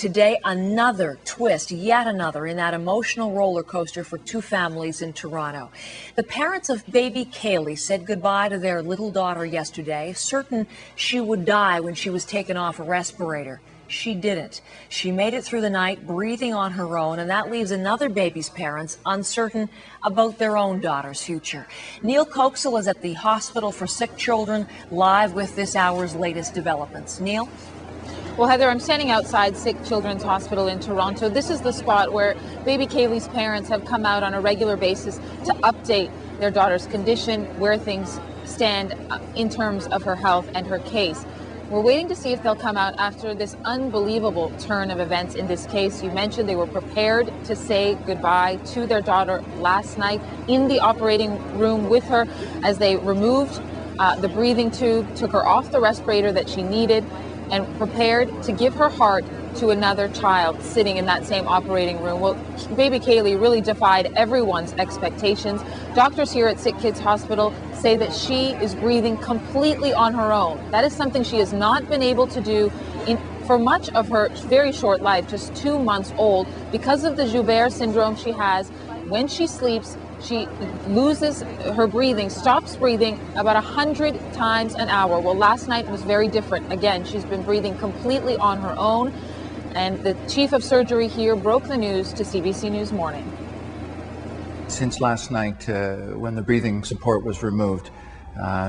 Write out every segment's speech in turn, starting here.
today, another twist, yet another, in that emotional roller coaster for two families in Toronto. The parents of baby Kaylee said goodbye to their little daughter yesterday, certain she would die when she was taken off a respirator. She didn't. She made it through the night, breathing on her own, and that leaves another baby's parents uncertain about their own daughter's future. Neil Coxell is at the Hospital for Sick Children, live with this hour's latest developments. Neil? Well, Heather, I'm standing outside Sick Children's Hospital in Toronto. This is the spot where baby Kaylee's parents have come out on a regular basis to update their daughter's condition, where things stand in terms of her health and her case. We're waiting to see if they'll come out after this unbelievable turn of events in this case. You mentioned they were prepared to say goodbye to their daughter last night in the operating room with her as they removed the breathing tube, took her off the respirator that she needed, and prepared to give her heart to another child sitting in that same operating room. Well, baby Kaylee really defied everyone's expectations. Doctors here at Sick Kids Hospital say that she is breathing completely on her own. That is something she has not been able to do for much of her very short life, just 2 months old, because of the Joubert syndrome she has. When she sleeps, she loses her breathing, stops breathing about 100 times an hour. Well, last night was very different. Again, she's been breathing completely on her own. And the chief of surgery here broke the news to CBC News Morning. Since last night, when the breathing support was removed,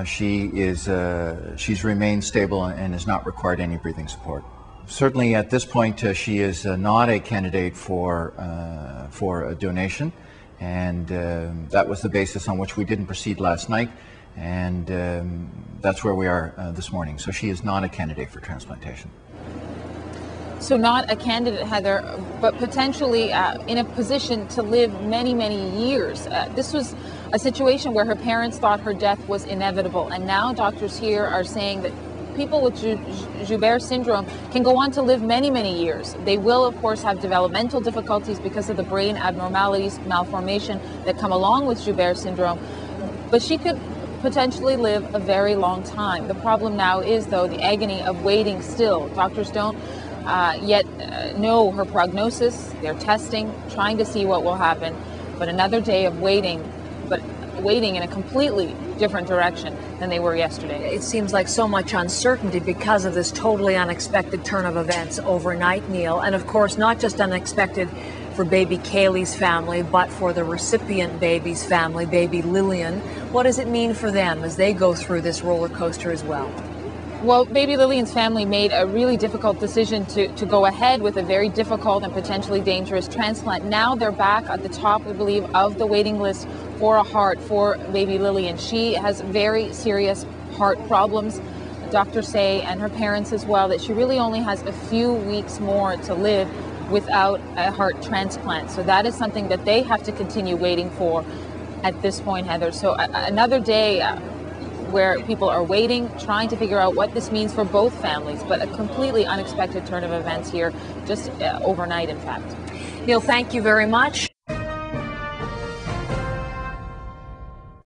she's remained stable and has not required any breathing support. Certainly at this point, she is not a candidate for a donation, and that was the basis on which we didn't proceed last night, and that's where we are this morning. So she is not a candidate for transplantation. So not a candidate, Heather, but potentially in a position to live many, many years. This was a situation where her parents thought her death was inevitable, and now doctors here are saying that people with Joubert syndrome can go on to live many, many years. They will, of course, have developmental difficulties because of the brain abnormalities, malformation that come along with Joubert syndrome, but she could potentially live a very long time. The problem now is, though, the agony of waiting still. Doctors don't yet know her prognosis. They're testing, trying to see what will happen, but another day of waiting, but waiting in a completely different direction than they were yesterday. It seems like so much uncertainty because of this totally unexpected turn of events overnight, Neil, and of course not just unexpected for baby Kaylee's family, but for the recipient baby's family, baby Lillian. What does it mean for them as they go through this roller coaster as well? Well, baby Lillian's family made a really difficult decision to go ahead with a very difficult and potentially dangerous transplant. Now they're back at the top, we believe, of the waiting list for a heart for baby Lillian. She has very serious heart problems. Doctors say, and her parents as well, that she really only has a few weeks more to live without a heart transplant. So that is something that they have to continue waiting for at this point, Heather. So another day where people are waiting, trying to figure out what this means for both families, but a completely unexpected turn of events here, just overnight, in fact. Neil, thank you very much.